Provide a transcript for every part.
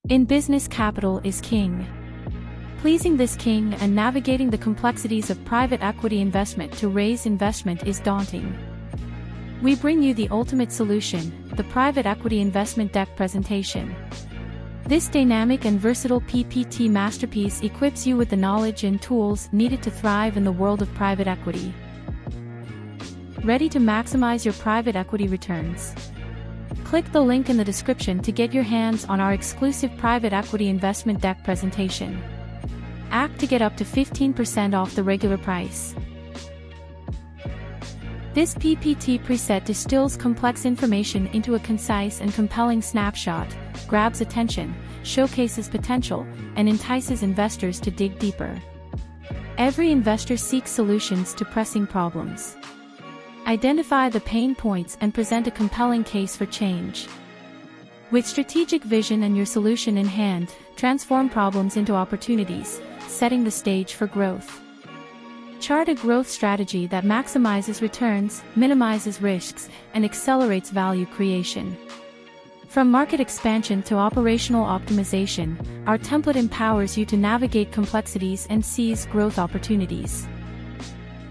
In business, capital is king. Pleasing this king and navigating the complexities of private equity investment to raise investment is daunting. We bring you the ultimate solution, the Private Equity Investment Deck Presentation. This dynamic and versatile PPT masterpiece equips you with the knowledge and tools needed to thrive in the world of private equity. Ready to maximize your private equity returns? Click the link in the description to get your hands on our exclusive Private Equity Investment Deck Presentation. Act to get up to 15% off the regular price. This PPT preset distills complex information into a concise and compelling snapshot, grabs attention, showcases potential, and entices investors to dig deeper. Every investor seeks solutions to pressing problems. Identify the pain points and present a compelling case for change. With strategic vision and your solution in hand, transform problems into opportunities, setting the stage for growth. Chart a growth strategy that maximizes returns, minimizes risks, and accelerates value creation. From market expansion to operational optimization, our template empowers you to navigate complexities and seize growth opportunities.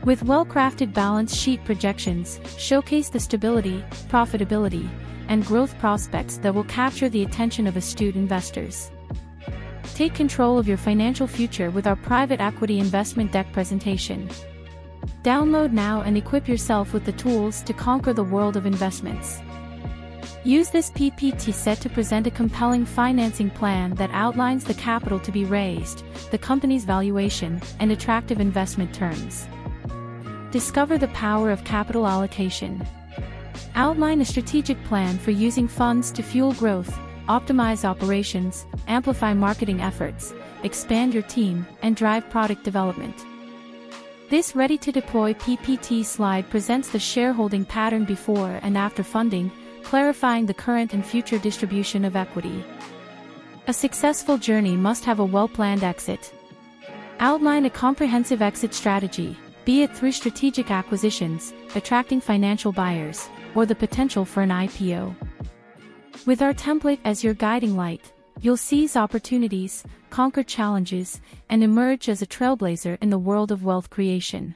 With well-crafted balance sheet projections, showcase the stability, profitability, and growth prospects that will capture the attention of astute investors. Take control of your financial future with our Private Equity Investment Deck Presentation. Download now and equip yourself with the tools to conquer the world of investments. Use this PPT set to present a compelling financing plan that outlines the capital to be raised, the company's valuation, and attractive investment terms. Discover the power of capital allocation. Outline a strategic plan for using funds to fuel growth, optimize operations, amplify marketing efforts, expand your team, and drive product development. This ready-to-deploy PPT slide presents the shareholding pattern before and after funding, clarifying the current and future distribution of equity. A successful journey must have a well-planned exit. Outline a comprehensive exit strategy, be it through strategic acquisitions, attracting financial buyers, or the potential for an IPO. With our template as your guiding light, you'll seize opportunities, conquer challenges, and emerge as a trailblazer in the world of wealth creation.